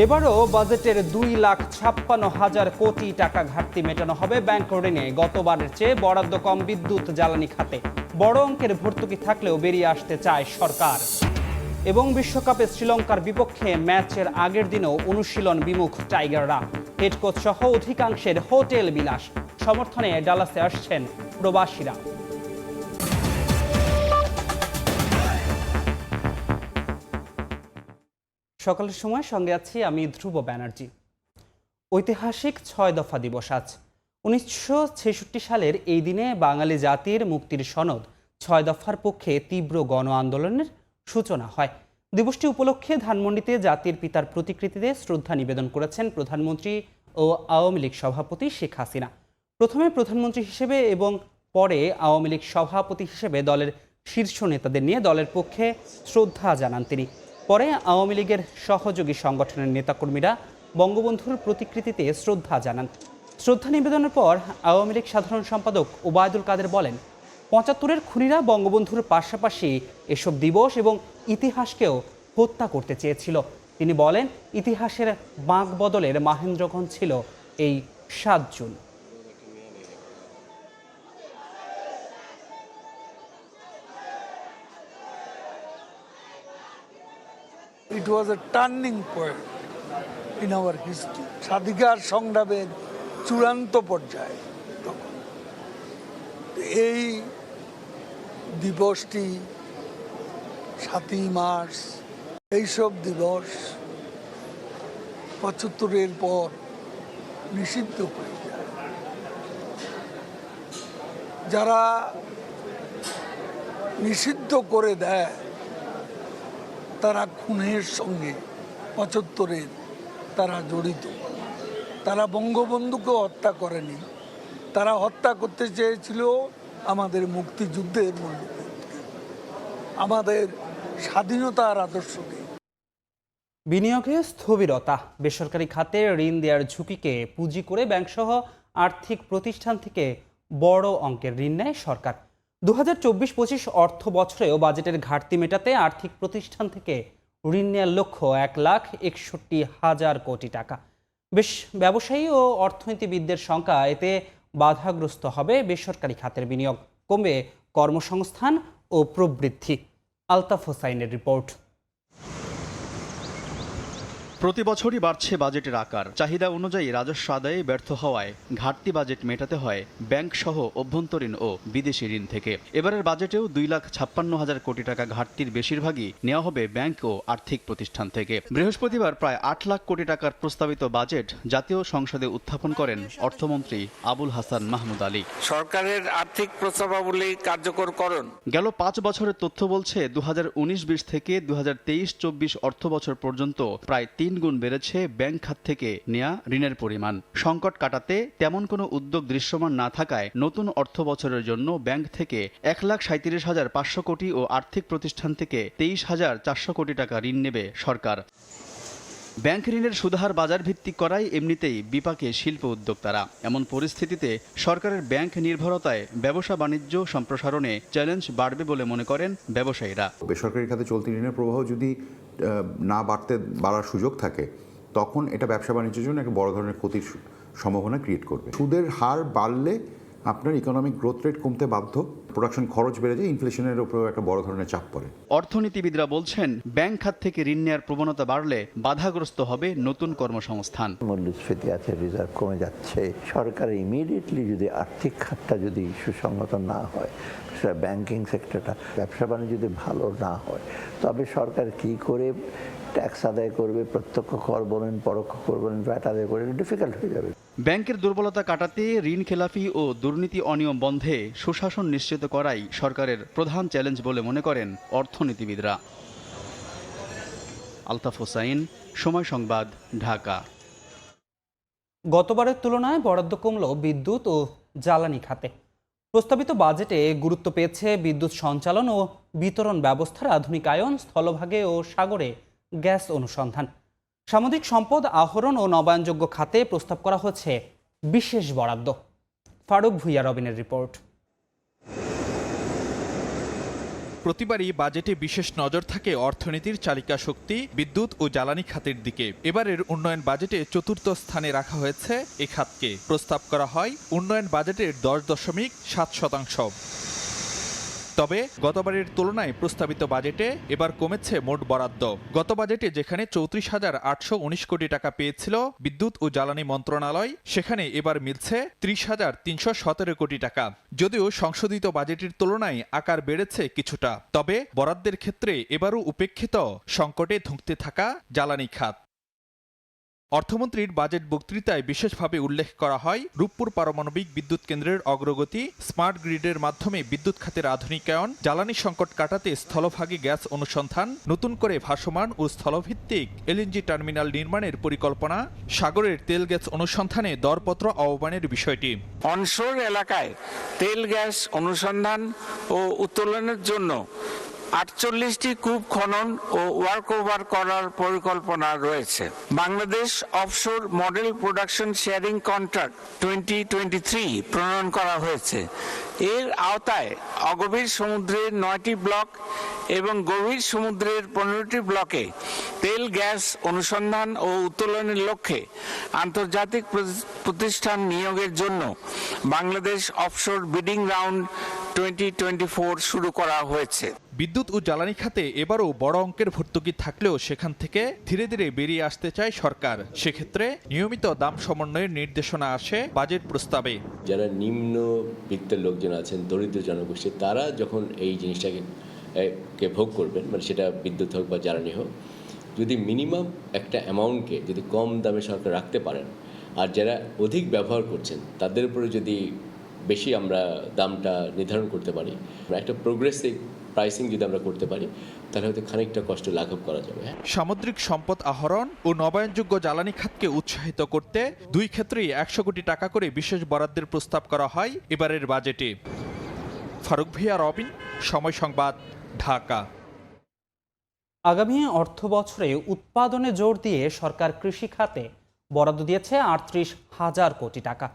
এবারও বাজেটের 2,56,000 কোটি টাকা ঘাটতি মেটানো হবে ব্যাংক ঋণে। গতবারের চেয়ে বরাদ্দ কম বিদ্যুৎ জ্বালানি খাতে। বড় অঙ্কের ভর্তুকি থাকলেও বেরিয়ে আসতে চায় সরকার। এবং বিশ্বকাপে শ্রীলঙ্কার বিপক্ষে ম্যাচের আগের দিনেও অনুশীলন বিমুখ টাইগাররা। হেড কোচ সহ অধিকাংশের হোটেল বিলাস। সমর্থনে ডালাসে আসছেন প্রবাসীরা। সকালের সময় সঙ্গে আছি আমি ধ্রুব ব্যানার্জি। ঐতিহাসিক 6 দফা দিবস আজ। 1966 সালের এই দিনে বাঙালি জাতির মুক্তির সনদ 6 দফার পক্ষে তীব্র গণ আন্দোলনের সূচনা হয়। দিবসটি উপলক্ষে ধানমন্ডিতে জাতির পিতার প্রতিকৃতিতে শ্রদ্ধা নিবেদন করেছেন প্রধানমন্ত্রী ও আওয়ামী লীগ সভাপতি শেখ হাসিনা। প্রথমে প্রধানমন্ত্রী হিসেবে এবং পরে আওয়ামী লীগ সভাপতি হিসেবে দলের শীর্ষ নেতাদের নিয়ে দলের পক্ষে শ্রদ্ধা জানান তিনি। পরে আওয়ামী লীগের সহযোগী সংগঠনের নেতাকর্মীরা বঙ্গবন্ধুর প্রতিকৃতিতে শ্রদ্ধা জানান। শ্রদ্ধা নিবেদনের পর আওয়ামী লীগ সাধারণ সম্পাদক ওবায়দুল কাদের বলেন, 75-এর খুনিরা বঙ্গবন্ধুর পাশাপাশি এসব দিবস এবং ইতিহাসকেও হত্যা করতে চেয়েছিল। তিনি বলেন, ইতিহাসের বাঁক বদলের মাহেন্দ্রগঞ্জ ছিল এই 7 June. It was a turning point in our history. স্বাধিকার সংগ্রামের চূড়ান্ত পর্যায়ে তখন এই দিবসটি 7ই মার্চ এইসব দিবস 75-এর পর নিষিদ্ধ হয়ে যায়। যারা নিষিদ্ধ করে দেয় তারা খুনের সঙ্গে 75-এর তারা জড়িত। তারা বঙ্গবন্ধুকে হত্যা করেনি, তারা হত্যা করতে চেয়েছিল আমাদের মুক্তিযুদ্ধের মূল্যবোধকে, আমাদের স্বাধীনতার আদর্শকে। বিনিয়োগে স্থবিরতা, বেসরকারি খাতে ঋণ দেওয়ার ঝুঁকিকে পুঁজি করে ব্যাংকসহ আর্থিক প্রতিষ্ঠান থেকে বড় অঙ্কের ঋণ নেয় সরকার। 2024-25 অর্থ বছরেও বাজেটের ঘাটতি মেটাতে আর্থিক প্রতিষ্ঠান থেকে ঋণ নেওয়ার লক্ষ্য 1,61,000 কোটি টাকা। বেশ ব্যবসায়ী ও অর্থনীতিবিদদের সংখ্যা এতে বাধাগ্রস্ত হবে। বেসরকারি খাতের বিনিয়োগ কমবে, কর্মসংস্থান ও প্রবৃদ্ধি। আলতাফ হোসাইনের রিপোর্ট। প্রতি বছরই বাড়ছে বাজেটের আকার। চাহিদা অনুযায়ী রাজস্ব আদায়ে ব্যর্থ হওয়ায় ঘাটতি বাজেট মেটাতে হয় ব্যাংক সহ অভ্যন্তরীণ ও বিদেশি ঋণ থেকে। এবারের বাজেটেও 2,56,000 কোটি টাকা ঘাটতির বেশিরভাগই নেওয়া হবে ব্যাংক ও আর্থিক প্রতিষ্ঠান থেকে। বৃহস্পতিবার প্রায় 8 লাখ কোটি টাকার প্রস্তাবিত বাজেট জাতীয় সংসদে উত্থাপন করেন অর্থমন্ত্রী আবুল হাসান মাহমুদ আলী। সরকারের আর্থিক প্রস্তাবাবলী কার্যকরকরণ। গেল 5 বছরের তথ্য বলছে 2019-20 থেকে 2023-24 অর্থ বছর পর্যন্ত প্রায় 3 গুণ বেড়েছে ব্যাংক খাত থেকে নেয়া ঋণের পরিমাণ। সংকট কাটাতে তেমন কোনো উদ্যোগ দৃশ্যমান না থাকায় নতুন অর্থ বছরের জন্য ব্যাংক থেকে 1,37,500 কোটি ও আর্থিক প্রতিষ্ঠান থেকে 23,400 কোটি টাকা ঋণ নেবে সরকার। ব্যাংক ঋণের সুদহার বাজার ভিত্তিক করায় এমনিতেই বিপাকে শিল্প উদ্যোক্তারা। এমন পরিস্থিতিতে সরকারের ব্যাংক নির্ভরতায় ব্যবসা বাণিজ্য সম্প্রসারণে চ্যালেঞ্জ বাড়বে বলে মনে করেন ব্যবসায়ীরা। বেসরকারি খাতে চলতি ঋণের প্রবাহ যদি না বাড়ার সুযোগ থাকে, তখন এটা ব্যবসা বাণিজ্যের জন্য একটা বড় ধরনের ক্ষতির সম্ভাবনা ক্রিয়েট করবে। সুদের হার বাড়লে আপনার ইকোনমিক গ্রোথ রেট কমতে বাধ্য, প্রোডাকশন খরচ বেড়ে যায়, ইনফ্লেশনের উপরেও একটা বড় ধরনের চাপ পড়ে। অর্থনীতিবিদরা বলছেন, ব্যাংক খাত থেকে ঋণ নেওয়ার প্রবণতা বাড়লে বাধাগ্রস্ত হবে নতুন কর্মসংস্থান। মূল্যস্ফীতি আছে, রিজার্ভ কমে যাচ্ছে। সরকার ইমিডিয়েটলি যদি আর্থিক খাতটা যদি সুসংগত না হয়, ব্যাংকিং সেক্টরটা, ব্যবসা বাণিজ্য যদি ভালো না হয়, তবে সরকার কি করে ট্যাক্স আদায় করবে, প্রত্যক্ষ কর বলেন, পরোক্ষ কর বলেন, ভ্যাট আদায় করে, ডিফিকাল্ট হয়ে যাবে। ব্যাংকের দুর্বলতা কাটাতে ঋণ খেলাপি ও দুর্নীতি অনিয়ম বন্ধে সুশাসন নিশ্চিত করাই সরকারের প্রধান চ্যালেঞ্জ বলে মনে করেন অর্থনীতিবিদরা। আলতাফ হোসাইন, সময় সংবাদ, ঢাকা। গতবারের তুলনায় বরাদ্দ কমল বিদ্যুৎ ও জ্বালানি খাতে। প্রস্তাবিত বাজেটে গুরুত্ব পেয়েছে বিদ্যুৎ সঞ্চালন ও বিতরণ ব্যবস্থার আধুনিকায়ন, স্থলভাগে ও সাগরে গ্যাস অনুসন্ধান। সামুদ্রিক সম্পদ আহরণ ও নবায়নযোগ্য খাতে প্রস্তাব করা হচ্ছে বিশেষ বরাদ্দ। ফারুক ভুইয়া রবিনের রিপোর্ট। প্রতিবারই বাজেটে বিশেষ নজর থাকে অর্থনীতির চালিকা শক্তি, বিদ্যুৎ ও জ্বালানি খাতের দিকে। এবারের উন্নয়ন বাজেটে চতুর্থ স্থানে রাখা হয়েছে এ খাতকে। প্রস্তাব করা হয় উন্নয়ন বাজেটের 10.7%। তবে গতবারের তুলনায় প্রস্তাবিত বাজেটে এবার কমেছে মোট বরাদ্দ। গত বাজেটে যেখানে 34,819 কোটি টাকা পেয়েছিল বিদ্যুৎ ও জ্বালানি মন্ত্রণালয়, সেখানে এবার মিলছে 30,317 কোটি টাকা। যদিও সংশোধিত বাজেটের তুলনায় আকার বেড়েছে কিছুটা, তবে বরাদ্দের ক্ষেত্রে এবারও উপেক্ষিত সংকটে ধুঁকতে থাকা জ্বালানি খাত। অর্থমন্ত্রীর বাজেট বক্তৃতায় বিশেষভাবে উল্লেখ করা হয় রূপপুর পারমাণবিক বিদ্যুৎ কেন্দ্রের অগ্রগতি, স্মার্ট গ্রিডের মাধ্যমে বিদ্যুৎ খাতের আধুনিকায়ন, জ্বালানি সংকট কাটাতে স্থলভাগে গ্যাস অনুসন্ধান, নতুন করে ভাসমান ও স্থলভিত্তিক এলএনজি টার্মিনাল নির্মাণের পরিকল্পনা, সাগরের তেল গ্যাস অনুসন্ধানে দরপত্র আহ্বানের বিষয়টি। অনশোর এলাকায় তেল গ্যাস অনুসন্ধান ও উত্তোলনের জন্য 48টি কূপ খনন ও ওয়ার্ক ওভার করার পরিকল্পনা রয়েছে। Bangladesh offshore model production sharing contract 2023 প্রণয়ন করা হয়েছে। এর আওতায় অগভীর সমুদ্রের 9টি ব্লক এবং গভীর সমুদ্রের 15টি ব্লকে তেল গ্যাস অনুসন্ধান ও উত্তোলনের লক্ষ্যে আন্তর্জাতিক প্রতিষ্ঠান নিয়োগের জন্য বাংলাদেশ অফশোর বিডিং রাউন্ড 2024 শুরু করা হয়েছে। বিদ্যুৎ ও জ্বালানি খাতে এবারও বড় অঙ্কের ভর্তুকি থাকলেও সেখান থেকে ধীরে ধীরে বেরিয়ে আসতে চায় সরকার। সেক্ষেত্রে নিয়মিত দাম সমন্বয়ের নির্দেশনা আসে বাজেট প্রস্তাবে। যারা নিম্ন বিত্তের লোকজন আছেন, দরিদ্র জনগোষ্ঠী, তারা যখন এই জিনিসটাকে ভোগ করবেন, মানে সেটা বিদ্যুৎ হোক বা জ্বালানি হোক, যদি মিনিমাম একটা অ্যামাউন্টকে যদি কম দামে সরকার রাখতে পারেন, আর যারা অধিক ব্যবহার করছেন তাদের উপরে যদি বেশি আমরা দামটা নির্ধারণ করতে পারি, একটা প্রোগ্রেসিভ প্রাইসিং যদি আমরা করতে পারি, তাহলে হয়তো খানিকটা কষ্ট লাঘব করা যাবে। সামুদ্রিক সম্পদ আহরণ ও নবায়নযোগ্য জ্বালানি খাতকে উৎসাহিত করতে দুই ক্ষেত্রেই 100 কোটি টাকা করে বিশেষ বরাদ্দের প্রস্তাব করা হয় এবারের বাজেটে। ফারুক ভিয়া, রবিন, সময় সংবাদ, ঢাকা। আগামী অর্থ বছরে উৎপাদনে জোর দিয়ে সরকার কৃষি খাতে বরাদ্দ দিয়েছে 38,000 কোটি টাকা।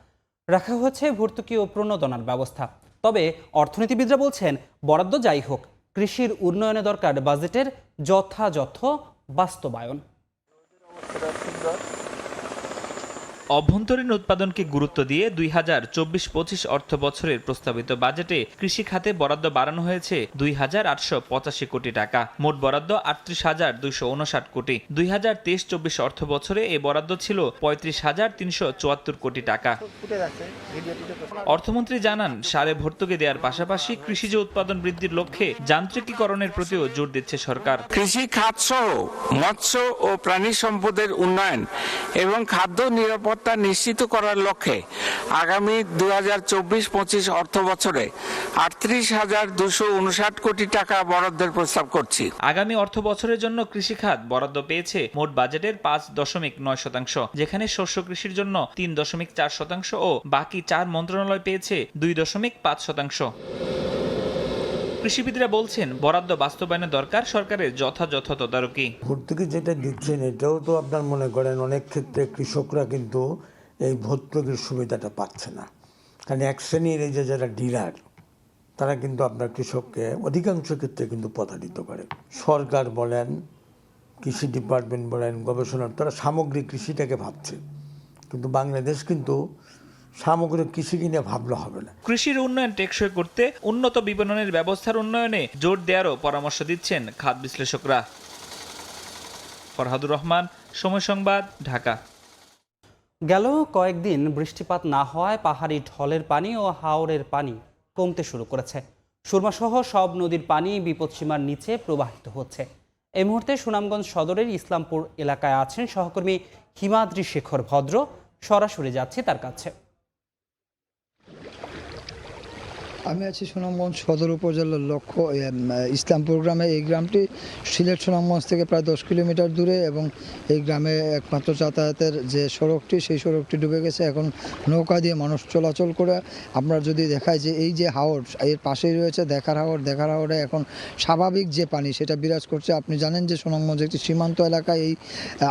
রাখা হয়েছে ভর্তুকি ও প্রণোদনার ব্যবস্থা। তবে অর্থনীতিবিদরা বলছেন, বরাদ্দ যাই হোক, কৃষির উন্নয়নে দরকার বাজেটের যথাযথ বাস্তবায়ন। অভ্যন্তরীণ উৎপাদনকে গুরুত্ব দিয়ে 2024-25 অর্থ বছরের প্রস্তাবিত বাজেটে কৃষি খাতে বরাদ্দ বাড়ানো হয়েছে 2,885 কোটি টাকা। মোট বরাদ্দ 38,259 কোটি। 2023-24 অর্থ বছরে এই বরাদ্দ ছিল 35,374 কোটি টাকা। অর্থমন্ত্রী জানান, সারে ভর্তুকি দেওয়ার পাশাপাশি কৃষিজ উৎপাদন বৃদ্ধির লক্ষ্যে যান্ত্রিকীকরণের প্রতিও জোর দিচ্ছে সরকার। কৃষি খাত সহ মৎস্য ও প্রাণী সম্পদের উন্নয়ন এবং খাদ্য নিরাপত্তা নিশ্চিত করার লক্ষ্যে আগামী 2024-25 অর্থ বছরে 38,259 কোটি টাকা বরাদ্দের প্রস্তাব করছি। আগামী অর্থ বছরের জন্য কৃষি খাত বরাদ্দ পেয়েছে মোট বাজেটের 5.9%, যেখানে শস্য কৃষির জন্য 3.4% ও বাকি 4 মন্ত্রণালয় পেয়েছে 2.5%। কৃষিবিদরা বলছেন, বরাদ্দ বাস্তবায়নে দরকার সরকারের যথাযথ তদারকি। ভর্তুকি যেটা দিচ্ছেন, এটাও তো আপনার মনে করেন অনেক ক্ষেত্রে কৃষকরা কিন্তু এই ভর্তুকির সুবিধাটা পাচ্ছে না। কারণ এক শ্রেণীর এই যে যারা ডিলার, তারা কিন্তু আপনার কৃষককে অধিকাংশ ক্ষেত্রে কিন্তু প্রতারিত করে। সরকার বলেন, কৃষি ডিপার্টমেন্ট বলেন, গবেষণা, তারা সামগ্রিক কৃষিটাকে ভাবছে, কিন্তু বাংলাদেশ কিন্তু সামগ্রিক কৃষি কিনে ভাবলে হবে না। কৃষির উন্নয়ন টেকসই করতে উন্নত বিপণনের ব্যবস্থার উন্নয়নে জোর দেওয়ারও পরামর্শ দিচ্ছেন খাত বিশ্লেষকরা। ফরহাদুর রহমান, সময় সংবাদ, ঢাকা। গেল কয়েকদিন বৃষ্টিপাত না হওয়ায় পাহাড়ি ঢলের পানি ও হাওরের পানি কমতে শুরু করেছে। সুরমাসহ সব নদীর পানি বিপদসীমার নিচে প্রবাহিত হচ্ছে। এই মুহূর্তে সুনামগঞ্জ সদরের ইসলামপুর এলাকায় আছেন সহকর্মী হিমাদ্রি শেখর ভদ্র। সরাসরি যাচ্ছি তার কাছে। আমি আছি সুনামগঞ্জ সদর উপজেলার লক্ষ্য ইসলামপুর গ্রামে। এই গ্রামটি সিলেট সুনামগঞ্জ থেকে প্রায় 10 কিলোমিটার দূরে এবং এই গ্রামে একমাত্র যাতায়াতের যে সড়কটি, সেই সড়কটি ডুবে গেছে। এখন নৌকা দিয়ে মানুষ চলাচল করে। আমরা যদি দেখাই যে এই যে হাওর, এর পাশেই রয়েছে দেখার হাওরে এখন স্বাভাবিক যে পানি সেটা বিরাজ করছে। আপনি জানেন যে সুনামগঞ্জ একটি সীমান্ত এলাকা। এই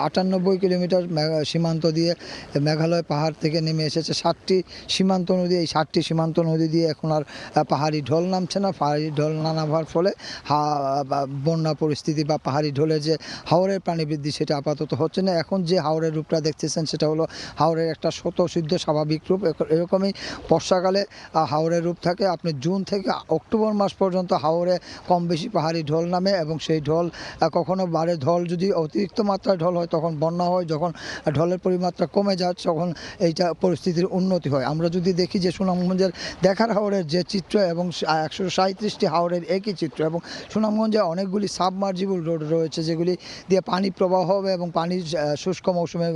98 কিলোমিটার সীমান্ত দিয়ে মেঘালয় পাহাড় থেকে নেমে এসেছে 7টি সীমান্ত নদী। এই 7টি সীমান্ত নদী দিয়ে এখন আর পাহাড়ি ঢল নামছে না। পাহাড়ি ঢল না নামার ফলে বন্যা পরিস্থিতি বা পাহাড়ি ঢলের যে হাওরের পানি বৃদ্ধি সেটা আপাতত হচ্ছে না। এখন যে হাওরের রূপটা দেখতেছেন সেটা হলো হাওরের একটা স্বতঃসিদ্ধ স্বাভাবিক রূপ। এরকমই বর্ষাকালে হাওরের রূপ থাকে। আপনি জুন থেকে অক্টোবর মাস পর্যন্ত হাওরে কম বেশি পাহাড়ি ঢল নামে এবং সেই ঢল কখনো বাড়ে। ঢল যদি অতিরিক্ত মাত্রায় ঢল হয় তখন বন্যা হয়, যখন ঢলের পরিমাত্রা কমে যায় তখন এইটা পরিস্থিতির উন্নতি হয়। আমরা যদি দেখি যে সুনামগঞ্জের দেখার হাওরের যে চিত্র এবং 137টি হাওরের একই চিত্র, এবং সুনামগঞ্জে অনেকগুলি সাবমার্জিবল রোড রয়েছে যেগুলি দিয়ে পানি প্রবাহ হবে এবং পানি শুষ্ক মৌসুমে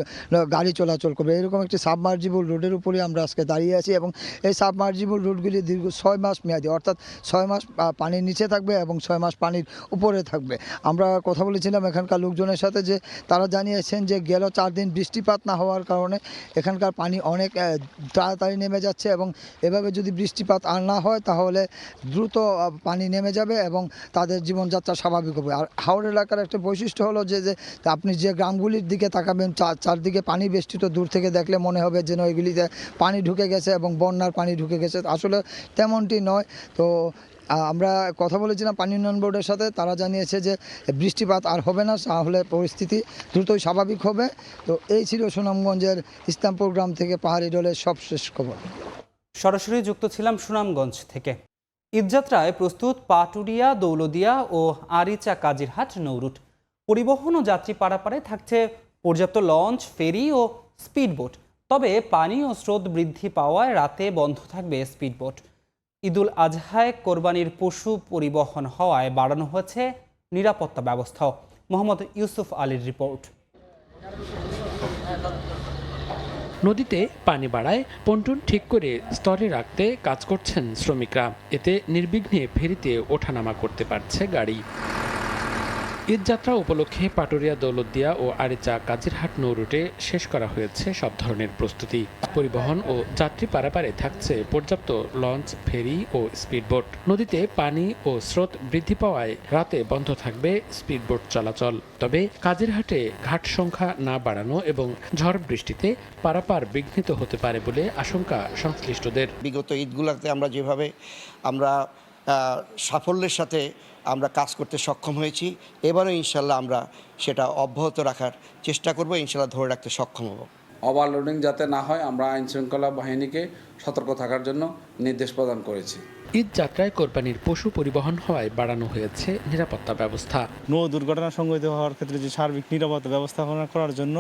গাড়ি চলাচল করবে। এরকম একটি সাবমার্জিবল রোডের উপরে আমরা আজকে দাঁড়িয়ে আছি এবং এই সাবমার্জিবল রোডগুলি দীর্ঘ 6 মাস মেয়াদী, অর্থাৎ 6 মাস পানির নিচে থাকবে এবং 6 মাস পানির উপরে থাকবে। আমরা কথা বলেছিলাম এখানকার লোকজনের সাথে, যে তারা জানিয়েছেন যে গেল 4 দিন বৃষ্টিপাত না হওয়ার কারণে এখানকার পানি অনেক তাড়াতাড়ি নেমে যাচ্ছে এবং এভাবে যদি বৃষ্টিপাত আর না হয় তাহলে দ্রুত পানি নেমে যাবে এবং তাদের জীবনযাত্রা স্বাভাবিক হবে। আর হাওড় এলাকার একটা বৈশিষ্ট্য হলো যে আপনি যে গ্রামগুলির দিকে তাকাবেন চারদিকে পানি বেষ্টিত, দূর থেকে দেখলে মনে হবে যেন এগুলিতে পানি ঢুকে গেছে এবং বন্যার পানি ঢুকে গেছে। আসলে তেমনটি নয়। তো আমরা কথা বলেছিলাম পানি উন্নয়ন বোর্ডের সাথে, তারা জানিয়েছে যে বৃষ্টিপাত আর হবে না, তাহলে পরিস্থিতি দ্রুতই স্বাভাবিক হবে। তো এই ছিল সুনামগঞ্জের ইসলামপুর গ্রাম থেকে পাহাড়ি ঢলের সবশেষ খবর। সরাসরি যুক্ত ছিলাম সুনামগঞ্জ থেকে। ঈদযাত্রায় প্রস্তুত পাটুরিয়া, দৌলদিয়া ও আরিচা কাজিরহাট নৌরুট। পরিবহন ও যাত্রী পারাপারে থাকছে পর্যাপ্ত লঞ্চ, ফেরি ও স্পিডবোট। তবে পানি ও স্রোত বৃদ্ধি পাওয়ায় রাতে বন্ধ থাকবে স্পিডবোট। ঈদুল আজহায় কোরবানির পশু পরিবহন হওয়ায় বাড়ানো হয়েছে নিরাপত্তা ব্যবস্থাও। মোহাম্মদ ইউসুফ আলীর রিপোর্ট। নদীতে পানি বাড়ায় পন্টুন ঠিক করে স্তরে রাখতে কাজ করছেন শ্রমিকরা। এতে নির্বিঘ্নে ফেরিতে ওঠানামা করতে পারছে গাড়ি। ঈদযাত্রা উপলক্ষে পাটুরিয়া, দৌলতদিয়া ও আরিচা কাজিরহাট নৌরুটে শেষ করা হয়েছে সব ধরনের প্রস্তুতি। পরিবহন ও যাত্রী পারাপারে থাকছে পর্যাপ্ত লঞ্চ, ফেরি ও স্পিডবোট। নদীতে পানি ও স্রোত বৃদ্ধি পাওয়ায় রাতে বন্ধ থাকবে স্পিডবোট চলাচল। তবে কাজিরহাটে ঘাট সংখ্যা না বাড়ানো এবং ঝড় বৃষ্টিতে পারাপার বিঘ্নিত হতে পারে বলে আশঙ্কা সংশ্লিষ্টদের। বিগত ঈদগুলোতে আমরা যেভাবে সাফল্যের সাথে আমরা কাজ করতে সক্ষম হয়েছি, এবারও ইনশাল্লাহ আমরা সেটা অব্যাহত রাখার চেষ্টা করব, ইনশাল্লাহ ধরে রাখতে সক্ষম হব। ওভারলোডিং যাতে না হয় আমরা আইনশৃঙ্খলা বাহিনীকে সতর্ক থাকার জন্য নির্দেশ প্রদান করেছি। ঈদ যাত্রায় কোরবানির পশু পরিবহন হওয়ায় বাড়ানো হয়েছে নিরাপত্তা ব্যবস্থা। নৌ দুর্ঘটনা সংঘটিত হওয়ার ক্ষেত্রে যে সার্বিক নিরাপত্তা ব্যবস্থাপনা করার জন্য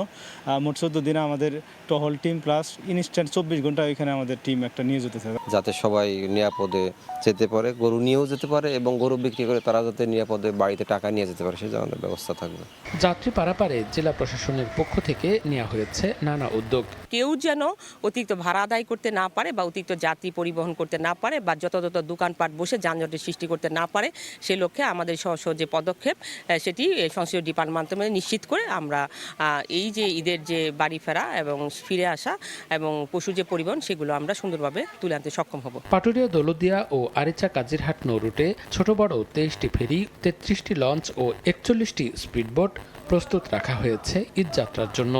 মোট 14 দিনে আমাদের টহল টিম প্লাস ইনস্ট্যান্ট 24 ঘন্টা এখানে আমাদের টিম একটা নিয়োজিত থাকে, যাতে সবাই নিরাপদে যেতে পারে, গরু নিয়েও যেতে পারে এবং গরু বিক্রি করে তারা যাতে নিরাপদে বাড়িতে টাকা নিয়ে যেতে পারে, সেই ধরনের ব্যবস্থা থাকবে। যাত্রী পারাপারে জেলা প্রশাসনের পক্ষ থেকে নেওয়া হয়েছে নানা উদ্যোগ। কেউ যেন অতিরিক্ত ভাড়া আদায় করতে না পারে বা অতিরিক্ত যাত্রী পরিবহন করতে না পারে বা যথাযথ দোকানপাট বসে যানজটের সৃষ্টি করতে না পারে, সে লক্ষ্যে আমাদের সহ যে পদক্ষেপ সেটি সংশ্লিষ্ট ডিপার্টমেন্টে নিশ্চিত করে আমরা এই যে ঈদের যে বাড়ি ফেরা এবং ফিরে আসা এবং পশু যে পরিবহন সেগুলো আমরা সুন্দরভাবে তুলে আনতে সক্ষম হব। পাটুরিয়া, দৌলতদিয়া ও আরিচা কাজিরহাট নৌরুটে ছোট বড় 23টি ফেরি, 33টি লঞ্চ ও 41টি স্পিডবোট প্রস্তুত রাখা হয়েছে ঈদযাত্রার জন্য।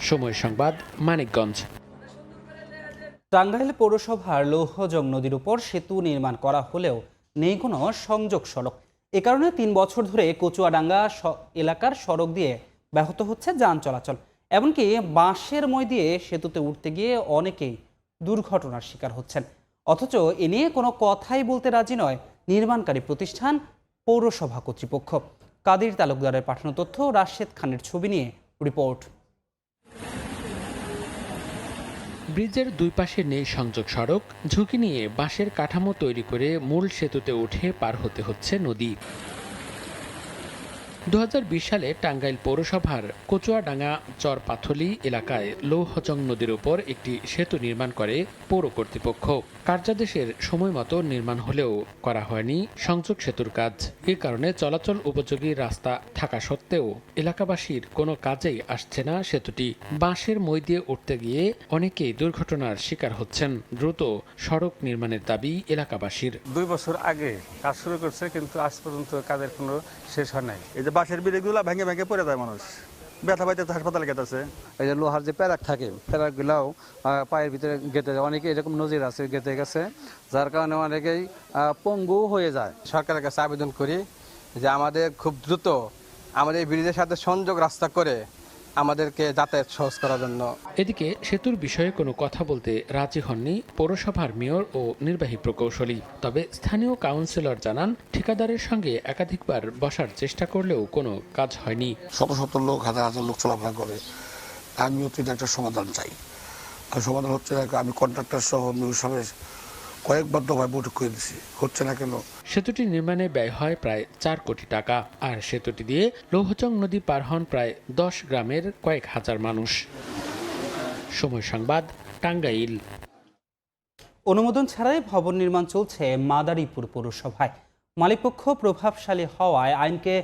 সময় সংবাদ, মানিকগঞ্জ। টাঙ্গাইল পৌরসভার লৌহজং নদীর উপর সেতু নির্মাণ করা হলেও নেই কোনো সংযোগ সড়ক। এ কারণে 3 বছর ধরে কচুয়াডাঙ্গা এলাকার সড়ক দিয়ে ব্যাহত হচ্ছে যান চলাচল। এমনকি বাঁশের মই দিয়ে সেতুতে উঠতে গিয়ে অনেকেই দুর্ঘটনার শিকার হচ্ছেন। অথচ এ নিয়ে কোনো কথাই বলতে রাজি নয় নির্মাণকারী প্রতিষ্ঠান, পৌরসভা কর্তৃপক্ষ। কাদির তালুকদারের পাঠানো তথ্য, রাশেদ খানের ছবি নিয়ে রিপোর্ট। ব্রিজের দুই পাশে নেই সংযোগ সড়ক। ঝুঁকি নিয়ে বাঁশের কাঠামো তৈরি করে মূল সেতুতে উঠে পার হতে হচ্ছে নদী। 2020 সালে টাঙ্গাইল পৌরসভার কচুয়াডাঙ্গা চরপাথলি এলাকায় লৌহজং নদীর উপর একটি সেতু নির্মাণ করে পৌর কর্তৃপক্ষ। কার্যাদেশের সময় মতো নির্মাণ হলেও করা হয়নি সংযোগ সেতুর কাজ। এ কারণে চলাচল উপযোগী রাস্তা থাকা সত্ত্বেও এলাকাবাসীর কোনো কাজেই আসছে না সেতুটি। বাঁশের মই দিয়ে উঠতে গিয়ে অনেকেই দুর্ঘটনার শিকার হচ্ছেন। দ্রুত সড়ক নির্মাণের দাবি এলাকাবাসীর। 2 বছর আগে কাজ শুরু করছে, কিন্তু আজ পর্যন্ত কাজের কোনো শেষ হয় নাই। এই যে বাঁশের ব্রিজগুলো ভেঙে ভেঙে পড়ে যায় মানুষ, ব্যথা পাইতে হাসপাতালে গেতেছে। এই যে লোহার যে প্যারাক থাকে, প্যারাকগুলাও পায়ের ভিতরে গেঁথে যায়, অনেকে এরকম নজির আছে গেঁথে গেছে, যার কারণে অনেকেই পঙ্গু হয়ে যায়। সরকারের কাছে আবেদন করি যে আমাদের খুব দ্রুত আমাদের এই ব্রিজের সাথে সংযোগ রাস্তা করে আমাদেরকে যাতায়াত সহজ করার জন্য। এদিকে সেতুর বিষয়ে কোনো কথা বলতে রাজি হননি পৌরসভার মেয়র ও নির্বাহী প্রকৌশলী। তবে স্থানীয় কাউন্সিলর জানান, ঠিকাদারের সঙ্গে একাধিকবার বসার চেষ্টা করলেও কোনো কাজ হয়নি। শত শত লোক, হাজার হাজার লোক চলাফেরা করে। আমিও তো একটা সমাধান চাই, আর সমাধান হচ্ছে না। আমি কন্ট্রাক্টর সহ মেয়র সাহেব কয়েকবার দফায় বৈঠক করে দিচ্ছি, হচ্ছে না কেন। সেতুটি নির্মাণে ব্যয় হয় প্রায় 4 কোটি টাকা। আর সেতুটি দিয়ে লৌহচং নদী পার হন প্রায় 10 গ্রামের কয়েক হাজার মানুষ। সময় সংবাদ, টাঙ্গাইল। অনুমোদন ছাড়াই ভবন নির্মাণ চলছে মাদারীপুর পৌরসভায়। মালিকপক্ষ প্রভাবশালী হওয়ায় আইনকে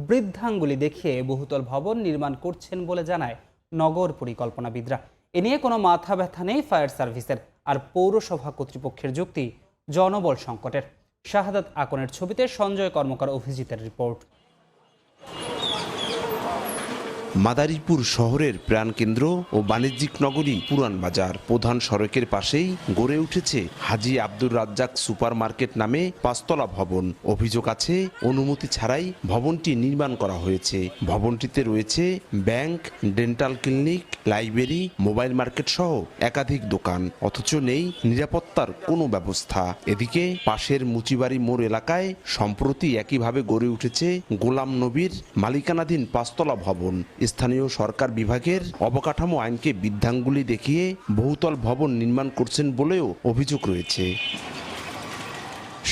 বৃদ্ধাঙ্গুলি দেখিয়ে বহুতল ভবন নির্মাণ করছেন বলে জানায় নগর পরিকল্পনাবিদরা। এ নিয়ে কোনো মাথা ব্যথা নেই ফায়ার সার্ভিসের। আর পৌরসভা কর্তৃপক্ষের যুক্তি জনবল সংকটের। শাহাদাত আকনের ছবিতে সঞ্জয় কর্মকার অভিজিতের রিপোর্ট। মাদারীপুর শহরের প্রাণকেন্দ্র ও বাণিজ্যিক নগরী পুরান বাজার। প্রধান সড়কের পাশেই গড়ে উঠেছে হাজী আব্দুর রাজ্জাক সুপার মার্কেট নামে 5 তলা ভবন। অভিযোগ আছে অনুমতি ছাড়াই ভবনটি নির্মাণ করা হয়েছে। ভবনটিতে রয়েছে bank, dental clinic, library, mobile market সহ একাধিক দোকান, অথচ নেই নিরাপত্তার কোনো ব্যবস্থা। এদিকে পাশের মুচিবাড়ি মোড় এলাকায় সম্প্রতি একইভাবে গড়ে উঠেছে গোলাম নবীর মালিকানাধীন 5 তলা ভবন। স্থানীয় সরকার বিভাগের অবকাঠামো আইনকে বৃদ্ধাঙ্গুলি দেখিয়ে বহুতল ভবন নির্মাণ করছেন বলেও অভিযোগ রয়েছে।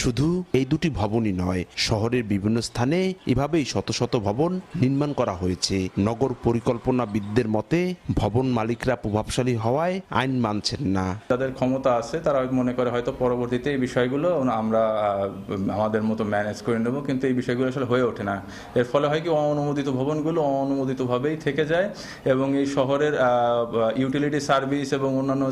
শুধু এই দুটি ভবনই নয়, শহরের বিভিন্ন স্থানে এভাবেই শত শত ভবন নির্মাণ করা হয়েছে। নগর পরিকল্পনাবিদদের মতে ভবন মালিকরা প্রভাবশালী হওয়ায় আইন মানছেন না। যাদের ক্ষমতা আছে তারা মনে করে হয়তো পরবর্তীতে এই বিষয়গুলো আমরা আমাদের মতো ম্যানেজ করে নেব, কিন্তু এই বিষয়গুলো আসলে হয়ে ওঠে না। এর ফলে হয় কি, অননুমোদিত ভবনগুলো অননুমোদিতভাবেই থেকে যায় এবং এই শহরের ইউটিলিটি সার্ভিস এবং অন্যান্য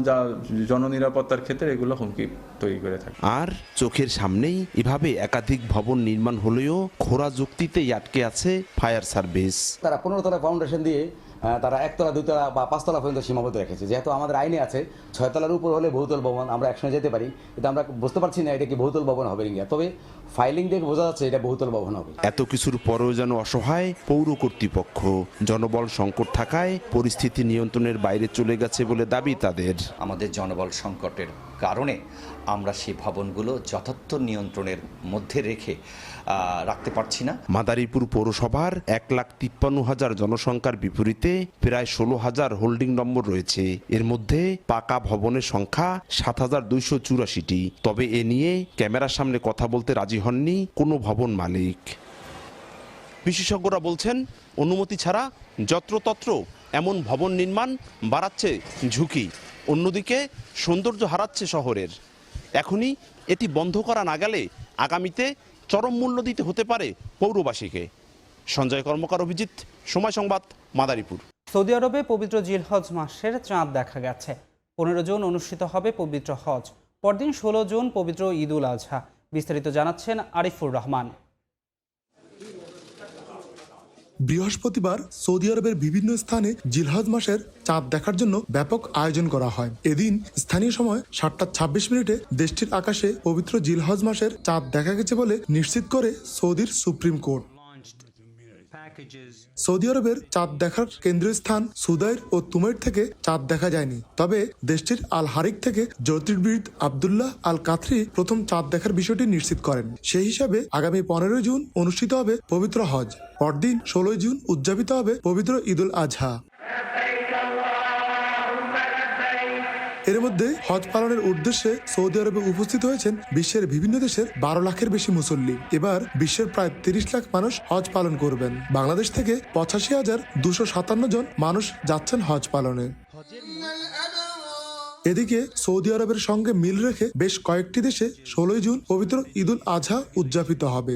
জননিরাপত্তার ক্ষেত্রে এগুলো হুমকি তৈরি করে থাকে। আর চোখের সামনেই এভাবে একাধিক ভবন নির্মাণ হলেও খোরা যুক্তিতেই আটকে আছে ফায়ার সার্ভিস। তারা 15 তলা ফাউন্ডেশন দিয়ে তারা 1 তলা 2 তলা বা 5 তলা পর্যন্ত সীমাবদ্ধ রেখেছে। যেহেতু আমাদের আইনে আছে 6 তলার উপর হলে বহুতল ভবন আমরা একসঙ্গে যেতে পারি, কিন্তু আমরা বুঝতে পারছি না এটা কি বহুতল ভবন হবে কিনা। তবে ফাইলিং দেখে বোঝা যাচ্ছে এটা বহুতল ভবন হবে। এত কিছুর পরেও যেন অসহায় পৌর কর্তৃপক্ষ। জনবল সংকট থাকায় পরিস্থিতি নিয়ন্ত্রণের বাইরে চলে গেছে বলে দাবি তাদের। আমাদের জনবল সংকটের কারণে আমরা সেই ভবনগুলো যথার্থ নিয়ন্ত্রণের মধ্যে রেখে রাখতে পারছি না। মাদারীপুর পৌরসভার 1,53,000 জনসংখ্যার বিপরীতে প্রায় 16,000 হোল্ডিং নম্বর রয়েছে। এর মধ্যে পাকা ভবনের সংখ্যা 7,284টি। তবে এ নিয়ে ক্যামেরার সামনে কথা বলতে রাজি হননি কোনো ভবন মালিক। বিশেষজ্ঞরা বলছেন, অনুমতি ছাড়া যত্রতত্র এমন ভবন নির্মাণ বাড়াচ্ছে ঝুঁকি, অন্যদিকে সৌন্দর্য হারাচ্ছে শহরের। এখনই এটি বন্ধ করা না গেলে আগামীতে চরম মূল্য দিতে হতে পারে পৌরবাসীকে। সঞ্জয় কর্মকার, অভিজিৎ, সময় সংবাদ, মাদারীপুর। সৌদি আরবে পবিত্র জিলহজ মাসের চাঁদ দেখা গেছে। 15 জুন অনুষ্ঠিত হবে পবিত্র হজ, পরদিন 16 জুন পবিত্র ঈদ উল আজহা। বিস্তারিত জানাচ্ছেন আরিফুর রহমান। বৃহস্পতিবার সৌদি আরবের বিভিন্ন স্থানে জিলহজ মাসের চাঁদ দেখার জন্য ব্যাপক আয়োজন করা হয়। এদিন স্থানীয় সময় 7:26 দেশটির আকাশে পবিত্র জিলহজ মাসের চাঁদ দেখা গেছে বলে নিশ্চিত করে সৌদির সুপ্রিম কোর্ট। সৌদি আরবের চাঁদ দেখার কেন্দ্রীয় স্থান সুদাইর ও তুমের থেকে চাঁদ দেখা যায়নি। তবে দেশটির আল হারিক থেকে জ্যোতির্বিদ আব্দুল্লাহ আল কাথরি প্রথম চাঁদ দেখার বিষয়টি নিশ্চিত করেন। সেই হিসাবে আগামী 15 জুন অনুষ্ঠিত হবে পবিত্র হজ, পরদিন 16 জুন উদযাপিত হবে পবিত্র ঈদ উল আজহা। এর মধ্যে হজ পালনের উদ্দেশ্যে সৌদি আরবে উপস্থিত হয়েছেন বিশ্বের বিভিন্ন দেশের 12 লাখের বেশি মুসল্লি। এবার বিশ্বের প্রায় 30 লাখ মানুষ হজ পালন করবেন। বাংলাদেশ থেকে 85,257 জন মানুষ যাচ্ছেন হজ পালনে। এদিকে সৌদি আরবের সঙ্গে মিল রেখে বেশ কয়েকটি দেশে 16 জুন পবিত্র ঈদ উল আজহা উদযাপিত হবে।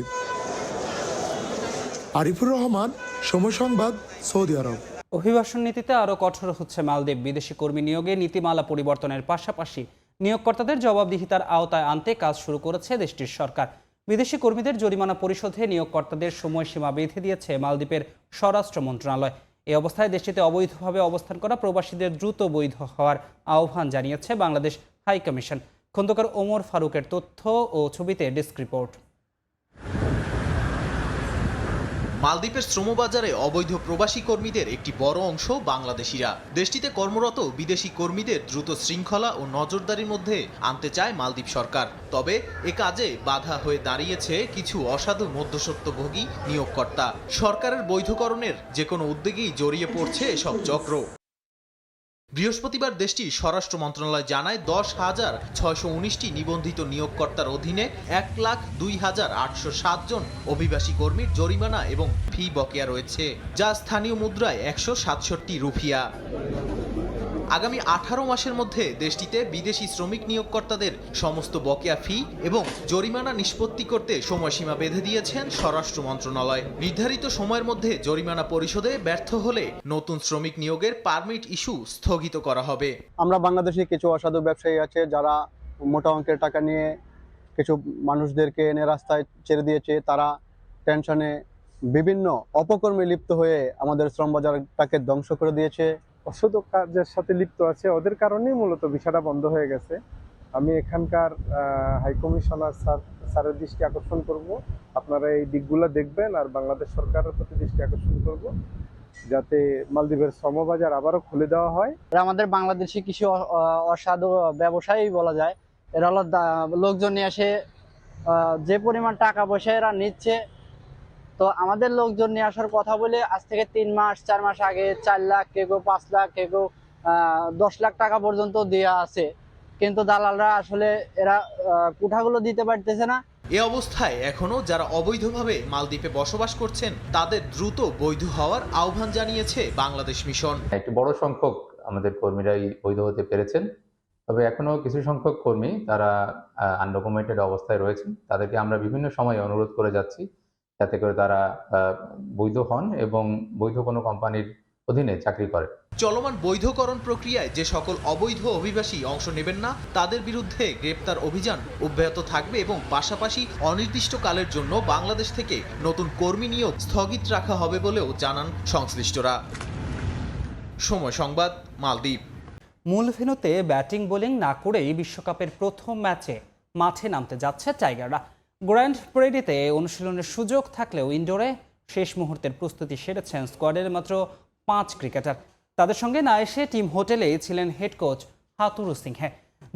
আরিফুর রহমান, সময় সংবাদ, সৌদি আরব। অভিবাসন নীতিতে আরও কঠোর হচ্ছে মালদ্বীপ। বিদেশি কর্মী নিয়োগে নীতিমালা পরিবর্তনের পাশাপাশি নিয়োগকর্তাদের জবাবদিহিতার আওতায় আনতে কাজ শুরু করেছে দেশটির সরকার। বিদেশি কর্মীদের জরিমানা পরিশোধে নিয়োগকর্তাদের সময়সীমা বেঁধে দিয়েছে মালদ্বীপের স্বরাষ্ট্র মন্ত্রণালয়। এই অবস্থায় দেশটিতে অবৈধভাবে অবস্থান করা প্রবাসীদের দ্রুত বৈধ হওয়ার আহ্বান জানিয়েছে বাংলাদেশ হাই কমিশন। খন্দকার ওমর ফারুকের তথ্য ও ছবিতে ডেস্ক রিপোর্ট। মালদ্বীপের শ্রমবাজারে অবৈধ প্রবাসী কর্মীদের একটি বড় অংশ বাংলাদেশিরা। দেশটিতে কর্মরত বিদেশি কর্মীদের দ্রুত শৃঙ্খলা ও নজরদারির মধ্যে আনতে চায় মালদ্বীপ সরকার। তবে এ কাজে বাধা হয়ে দাঁড়িয়েছে কিছু অসাধু মধ্যস্বত্বভোগী নিয়োগকর্তা। সরকারের বৈধকরণের যে কোনো উদ্যোগেই জড়িয়ে পড়ছে এসব চক্র। বৃহস্পতিবার দেশটির স্বরাষ্ট্র মন্ত্রণালয় জানায় 10,619টি নিবন্ধিত নিয়োগকর্তার অধীনে 1,02,807 জন অভিবাসী কর্মীর জরিমানা এবং ফি বকেয়া রয়েছে, যা স্থানীয় মুদ্রায় 167 রুপিয়া। আগামী 18 মাসের মধ্যে দেশটিতে বিদেশি শ্রমিক নিয়োগকর্তাদের সমস্ত বকেয়া ফি এবং জরিমানা নিষ্পত্তি করতে সময়সীমা বেঁধে দিয়েছেন স্বরাষ্ট্র মন্ত্রণালয়। নির্ধারিত সময়ের মধ্যে জরিমানা পরিশোধে ব্যর্থ হলে নতুন শ্রমিক নিয়োগের পারমিট ইস্যু স্থগিত করা হবে। আমরা বাংলাদেশে কিছু অসাধু ব্যবসায়ী আছে যারা মোটা অঙ্কের টাকা নিয়ে কিছু মানুষদেরকে এনে রাস্তায় ছেড়ে দিয়েছে। তারা টেনশনে বিভিন্ন অপকর্মে লিপ্ত হয়ে আমাদের শ্রম বাজারটাকে ধ্বংস করে দিয়েছে। অসাধু কাজের সাথে লিপ্ত আছে, ওদের কারণেই মূলত ভিসাটা বন্ধ হয়ে গেছে। আমি এখানকার হাই কমিশনার স্যারের দৃষ্টি আকর্ষণ করব, আপনারা এই দিকগুলো দেখবেন, আর বাংলাদেশ সরকারের প্রতি দৃষ্টি আকর্ষণ করব যাতে মালদ্বীপের শ্রমবাজার আবারও খুলে দেওয়া হয়। আমাদের বাংলাদেশি কিছু অসাধু ব্যবসায়ী বলা যায়, এরা হলো লোকজন নিয়ে এসে যে পরিমাণ টাকা পয়সা এরা নিচ্ছে, তো আমাদের লোকজন নিয়ে আসার কথা বলে আজ থেকে 3 মাস 4 মাস আগে 4 লাখ, কেউ 5 লাখ, কেউ 10 লাখ টাকা পর্যন্ত দেওয়া আছে, কিন্তু দালালরা আসলে এরা কোঠাগুলো দিতে পারতেছে না। এ অবস্থায় এখনো যারা অবৈধভাবে মালদ্বীপে বসবাস করছেন তাদের দ্রুত বৈধ হওয়ার আহ্বান জানিয়েছে বাংলাদেশ মিশন। একটি বড় সংখ্যক আমাদের কর্মীরাই বৈধ হতে পেরেছেন, তবে এখনো কিছু সংখ্যক কর্মী তারা আনডকুমেন্টেড অবস্থায় রয়েছেন। তাদেরকে আমরা বিভিন্ন সময় অনুরোধ করে যাচ্ছি যাতে করে তারা বৈধ হন এবং বৈধ কোনো কোম্পানির অধীনে চাকরি করে। চলমান বৈধকরণ প্রক্রিয়ায় যে সকল অবৈধ অভিবাসী অংশ নেবেন না তাদের বিরুদ্ধে গ্রেপ্তার অভিযান অব্যাহত থাকবে এবং পাশাপাশি অনির্দিষ্টকালের জন্য বাংলাদেশ থেকে নতুন কর্মী নিয়োগ স্থগিত রাখা হবে বলেও জানান সংশ্লিষ্টরা। সময় সংবাদ, মালদ্বীপ। মূল ভেন্যুতে ব্যাটিং বোলিং না করেই বিশ্বকাপের প্রথম ম্যাচে মাঠে নামতে যাচ্ছে টাইগাররা। গ্র্যান্ড প্রেরিতে অনুশীলনের সুযোগ থাকলেও ইনডোরে শেষ মুহূর্তের প্রস্তুতি সেরেছেন স্কোয়াডের মাত্র 5 ক্রিকেটার। তাদের সঙ্গে না এসে টিম হোটেলেই ছিলেন হেড কোচ হাতুরু সিংহে।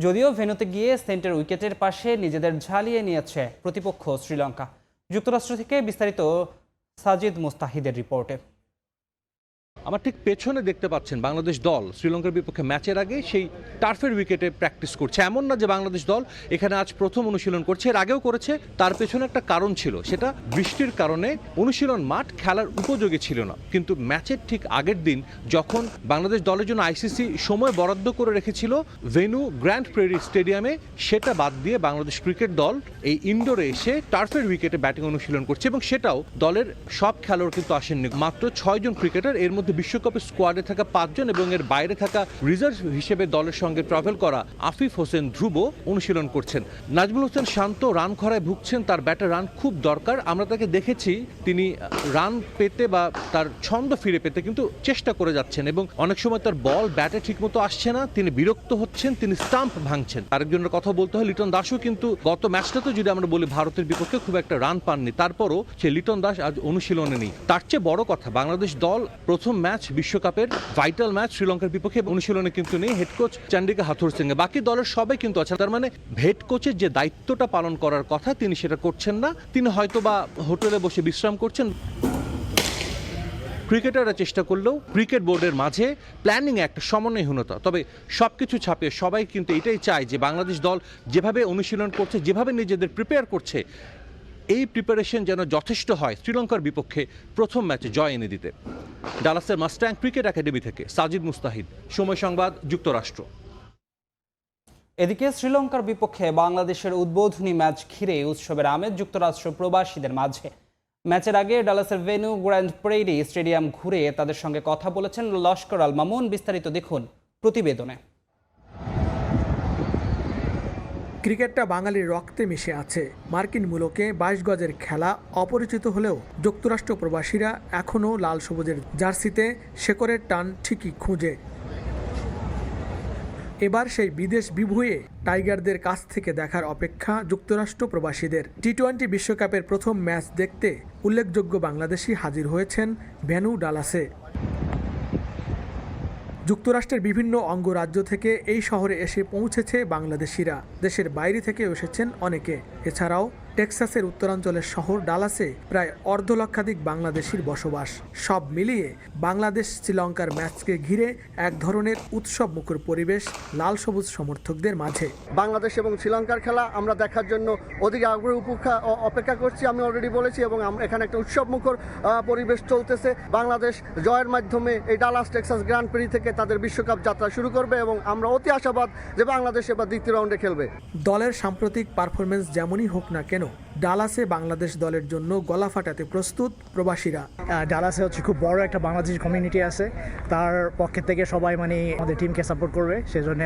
যদিও ভেন্যুতে গিয়ে সেন্টার উইকেটের পাশে নিজেদের ঝালিয়ে নিয়েছে প্রতিপক্ষ শ্রীলঙ্কা। যুক্তরাষ্ট্র থেকে বিস্তারিত সাজিদ মুস্তাহিদের রিপোর্টে। আমার ঠিক পেছনে দেখতে পাচ্ছেন বাংলাদেশ দল শ্রীলঙ্কার বিপক্ষে ম্যাচের আগে সেই টার্ফের উইকেটে প্র্যাকটিস করছে। এমন না যে বাংলাদেশ দল এখানে আজ প্রথম অনুশীলন করছে, এর আগেও করেছে। তার পেছনে একটা কারণ ছিল, সেটা বৃষ্টির কারণে অনুশীলন মাঠ খেলার উপযোগী ছিল না। কিন্তু ম্যাচের ঠিক আগের দিন যখন বাংলাদেশ দলের জন্য আইসিসি সময় বরাদ্দ করে রেখেছিল ভেন্যু গ্র্যান্ড প্রেরি স্টেডিয়ামে, সেটা বাদ দিয়ে বাংলাদেশ ক্রিকেট দল এই ইনডোরে এসে টার্ফের উইকেটে ব্যাটিং অনুশীলন করছে এবং সেটাও দলের সব খেলোয়াড় কিন্তু আসেননি, মাত্র 6 জন ক্রিকেটার। এর মধ্যে বিশ্বকাপের স্কোয়াডে থাকা 5 জন এবং এর বাইরে থাকা রিজার্ভ হিসেবে দলের সঙ্গে ট্রাভেল করা আফিফ হোসেন ধ্রুব অনুশীলন করছেন। নাজমুল হোসেন শান্ত রান খরায় ভুগছেন, তার ব্যাটে রান খুব দরকার। আমরা তাকে দেখেছি তিনি রান পেতে বা তার ছন্দ ফিরে পেতে কিন্তু চেষ্টা করে যাচ্ছেন এবং অনেক সময় তার বল ব্যাটে ঠিকমতো আসছে না, তিনি বিরক্ত হচ্ছেন, তিনি স্টাম্প ভাঙছেন। আরেকজনের কথা বলতে হয় লিটন দাসও কিন্তু গত ম্যাচটাতে যদি আমরা বলি ভারতের বিপক্ষে খুব একটা রান পাননি, তারপরও সে লিটন দাস আজ অনুশীলনে নেই। তার চেয়ে বড় কথা বাংলাদেশ দল প্রথম ম্যাচ বিশ্বকাপের ভাইটাল ম্যাচ শ্রীলঙ্কার বিপক্ষে অনুশীলনে কিন্তু নেই হেড কোচ চান্ডিকা হাথুর সিংহে। বাকি দলের সবাই কিন্তু আছে, তার মানে হেড কোচের যে দায়িত্বটা পালন করার কথা তিনি সেটা করছেন না, তিনি হয়তো বা হোটেলে বসে বিশ্রাম করছেন। ক্রিকেটাররা চেষ্টা করলেও ক্রিকেট বোর্ডের মাঝে প্ল্যানিং একটা সমন্বয়হীনতা। তবে সবকিছু ছাপিয়ে সবাই কিন্তু এটাই চায় যে বাংলাদেশ দল যেভাবে অনুশীলন করছে, যেভাবে নিজেদের প্রিপেয়ার করছে, এই প্রিপারেশন যেন যথেষ্ট হয় শ্রীলঙ্কার বিপক্ষে প্রথম ম্যাচে জয় এনে দিতে। ডালাসের মাস্টাং ক্রিকেট একাডেমি থেকে সাজিদ মুস্তাহিদ, সময় সংবাদ, যুক্তরাষ্ট্র। এদিকে শ্রীলঙ্কার বিপক্ষে বাংলাদেশের উদ্বোধনী ম্যাচ ঘিরে উৎসবের আমেজ যুক্তরাষ্ট্র প্রবাসীদের মাঝে। ম্যাচের আগে ডালাসের ভেন্যু গ্র্যান্ড প্রেরি স্টেডিয়াম ঘুরে তাদের সঙ্গে কথা বলেছেন লস্কর আল মামুন। বিস্তারিত দেখুন প্রতিবেদনে। ক্রিকেটটা বাঙালির রক্তে মিশে আছে। মার্কিন মূলকে 22 গজের খেলা অপরিচিত হলেও যুক্তরাষ্ট্র প্রবাসীরা এখনও লাল সবুজের জার্সিতে শেকড়ের টান ঠিকই খুঁজে। এবার সেই বিদেশ বিভূয়ে টাইগারদের কাছ থেকে দেখার অপেক্ষা যুক্তরাষ্ট্র প্রবাসীদের। টি-20 বিশ্বকাপের প্রথম ম্যাচ দেখতে উল্লেখযোগ্য বাংলাদেশি হাজির হয়েছেন ভেন্যু ডালাসে। যুক্তরাষ্ট্রের বিভিন্ন অঙ্গরাজ্য থেকে এই শহরে এসে পৌঁছেছে বাংলাদেশিরা। দেশের বাইরে থেকে এসেছেন অনেকে। এছাড়াও টেক্সাসের উত্তরাঞ্চলের শহর ডালাসে প্রায় 1.5 লক্ষাধিক বাংলাদেশির বসবাস। সব মিলিয়ে বাংলাদেশ শ্রীলঙ্কার ম্যাচকে ঘিরে এক ধরনের উৎসব মুখর পরিবেশ লাল সবুজ সমর্থকদের মাঝে। বাংলাদেশ এবং শ্রীলঙ্কার খেলা আমরা দেখার জন্য অধিক আগ্রহ অপেক্ষা করছি, আমি অলরেডি বলেছি, এবং এখানে একটা উৎসব মুখর পরিবেশ চলতেছে। বাংলাদেশ জয়ের মাধ্যমে এই ডালাস টেক্সাস গ্র্যান্ড প্রি থেকে তাদের বিশ্বকাপ যাত্রা শুরু করবে এবং আমরা অতি আশাবাদ যে বাংলাদেশ এবার দ্বিতীয় রাউন্ডে খেলবে। দলের সাম্প্রতিক পারফরমেন্স যেমনই হোক না কেন, ডালাসে বাংলাদেশ দলের জন্য গলা ফাটাতে প্রস্তুত প্রবাসীরা। ডালাসে হচ্ছে খুব বড় একটা বাংলাদেশি কমিউনিটি আছে, তার পক্ষ থেকে সবাই আমাদের টিমকে সাপোর্ট করবে, সেজন্য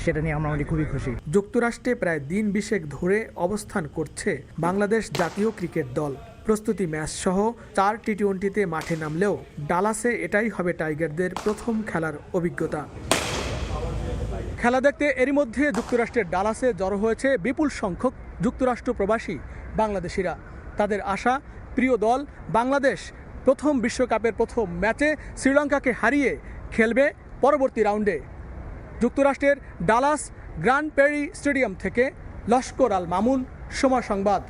সেটা নিয়ে আমরা খুবই খুশি। যুক্তরাষ্ট্রে প্রায় দিন 20 ধরে অবস্থান করছে বাংলাদেশ জাতীয় ক্রিকেট দল। প্রস্তুতি ম্যাচ সহ 4 টি-20তে মাঠে নামলেও ডালাসে এটাই হবে টাইগারদের প্রথম খেলার অভিজ্ঞতা। খেলা দেখতে এরই মধ্যে যুক্তরাষ্ট্রের ডালাসে জড়ো হয়েছে বিপুল সংখ্যক যুক্তরাষ্ট্র প্রবাসী বাংলাদেশিরা। তাদের আশা, প্রিয় দল বাংলাদেশ প্রথম বিশ্বকাপের প্রথম ম্যাচে শ্রীলঙ্কাকে হারিয়ে খেলবে পরবর্তী রাউন্ডে। যুক্তরাষ্ট্রের ডালাস গ্র্যান্ড প্রি স্টেডিয়াম থেকে লস্কর আল মামুন, সময় সংবাদ।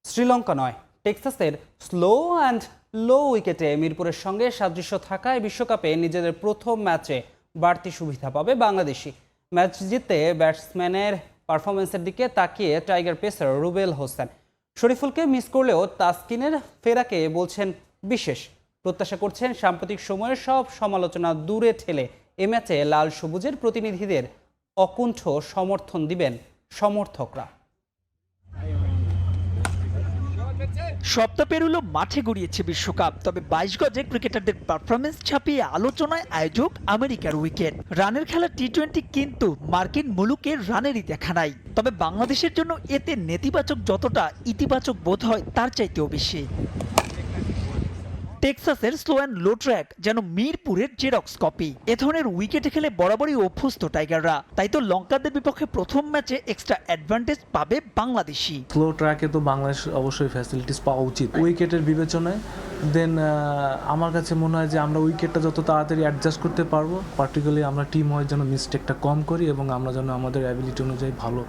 শ্রীলঙ্কা নয়, টেক্সাসের স্লো অ্যান্ড লো উইকেটে মিরপুরের সঙ্গে সাদৃশ্য থাকায় বিশ্বকাপে নিজেদের প্রথম ম্যাচে বাড়তি সুবিধা পাবে বাংলাদেশি। ম্যাচ জিততে ব্যাটসম্যানের পারফরমেন্সের দিকে তাকিয়ে টাইগার পেসার রুবেল হোসেন শরীফুলকে মিস করলেও তাসকিনের ফেরাকে বলছেন বিশেষ। প্রত্যাশা করছেন সাম্প্রতিক সময়ের সব সমালোচনা দূরে ঠেলে এ ম্যাচে লাল সবুজের প্রতিনিধিদের অকুণ্ঠ সমর্থন দিবেন সমর্থকরা। সপ্তাহ পেরুলো মাঠে গড়িয়েছে বিশ্বকাপ, তবে 22 গজে ক্রিকেটারদের পারফরমেন্স ছাপিয়ে আলোচনায় আয়োজক আমেরিকার উইকেট। রানের খেলা টি-20 কিন্তু মার্কিন মুলুকের রানেরই দেখা নাই। তবে বাংলাদেশের জন্য এতে নেতিবাচক যতটা ইতিবাচক বোধ হয় তার চাইতেও বেশি। টেক্সাসের স্লো অ্যান্ড লো ট্র্যাক যেন মিরপুরের জেরক্স কপি। এ ধরনের উইকেটে খেলে বরাবরই অভ্যস্ত টাইগাররা, তাই তো লঙ্কানদের বিপক্ষে প্রথম ম্যাচে এক্সট্রা অ্যাডভান্টেজ পাবে বাংলাদেশি। স্লো ট্র্যাকে তো বাংলাদেশ অবশ্যই ফ্যাসিলিটিস পাওয়া উচিত উইকেটের বিবেচনায়। দেন আমার কাছে মনে হয় যে আমরা উইকেটটা যত তাড়াতাড়ি অ্যাডজাস্ট করতে পারবো, পার্টিকুলারলি আমরা টিম ওয়াইজ যেন মিস্টেকটা কম করি এবং আমরা যেন আমাদের অ্যাবিলিটি অনুযায়ী ভালো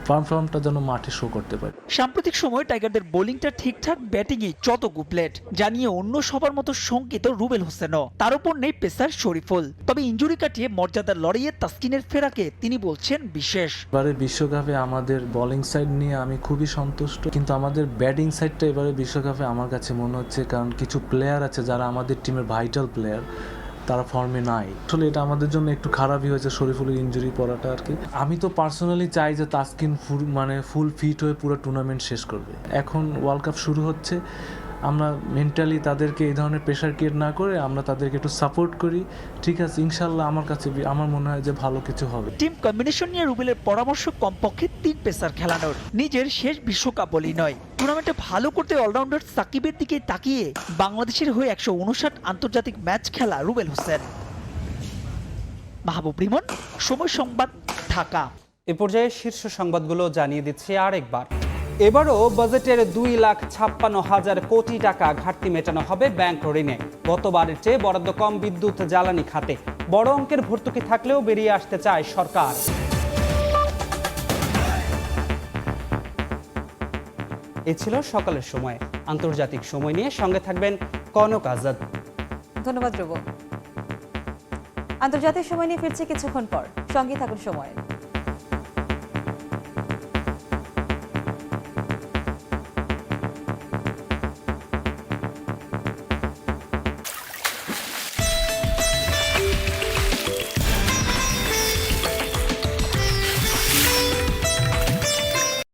পারফর্মটা যেন মাঠে শো করতে পারি। সাম্প্রতিক সময় টাইগারদের বোলিংটা ঠিকঠাক, ব্যাটিংয়ে যত গুপ্লেট জানিয়ে অন্য সবার মতো শঙ্কিত রুবেল হোসেনও। তার উপর নেই পেসার শরীফুল। তবে ইনজুরি কাটিয়ে মর্যাদার লড়াইয়ে তাসকিনের ফেরাকে তিনি বলছেন বিশেষ। এবারে বিশ্বকাপে আমাদের বোলিং সাইড নিয়ে আমি খুবই সন্তুষ্ট, কিন্তু আমাদের ব্যাটিং সাইডটা এবারে বিশ্বকাপে আমার কাছে মনে হচ্ছে, কারণ কিছু প্লেয়ার আছে যারা আমাদের টিমের ভাইটাল প্লেয়ার, তারা ফর্মে নাই। আসলে এটা আমাদের জন্য একটু খারাপই হয়েছে শরীফুলের ইনজুরি পড়াটা আর কি। আমি তো পার্সোনালি চাই যে তাসকিন ফুল ফিট হয়ে পুরো টুর্নামেন্ট শেষ করবে। এখন ওয়ার্ল্ড কাপ শুরু হচ্ছে, আমরা মেন্টালি তাদেরকে এই ধরনের প্রেশার ক্রিয়েট না করে আমরা তাদেরকে একটু সাপোর্ট করি। ঠিক আছে, ইনশাল্লাহ আমার মনে হয় যে ভালো কিছু হবে। টিম কম্বিনেশন নিয়ে রুবেলের পরামর্শ কমপক্ষে 3 পেসার খেলানোর। নিজের শেষ বিশ্বকাপ বলেই নয়, টুর্নামেন্টে ভালো করতে অলরাউন্ডার সাকিবের দিকে তাকিয়ে বাংলাদেশের হয়ে 159 আন্তর্জাতিক ম্যাচ খেলা রুবেল হোসেন। মাহবুব রিমন, সময় সংবাদ, ঢাকা। এ পর্যায়ে শীর্ষ সংবাদগুলো জানিয়ে দিচ্ছি আরেকবার। এবারও বাজেটের 2,56,000 কোটি টাকা ঘাটতি মেটানো হবে ব্যাংক ঋণে। গতবারের চেয়ে বরাদ্দ কম বিদ্যুৎ জ্বালানি খাতে। বড় অঙ্কের ভর্তুকি থাকলেও বেরিয়ে আসতে চায় সরকার। এ ছিল সকালের সময়। আন্তর্জাতিক সময় নিয়ে সঙ্গে থাকবেন কনক আজাদ। ধন্যবাদ রুবো। আন্তর্জাতিক সময় নিয়ে ফিরছে কিছুক্ষণ পর, সঙ্গে থাকুন সময়।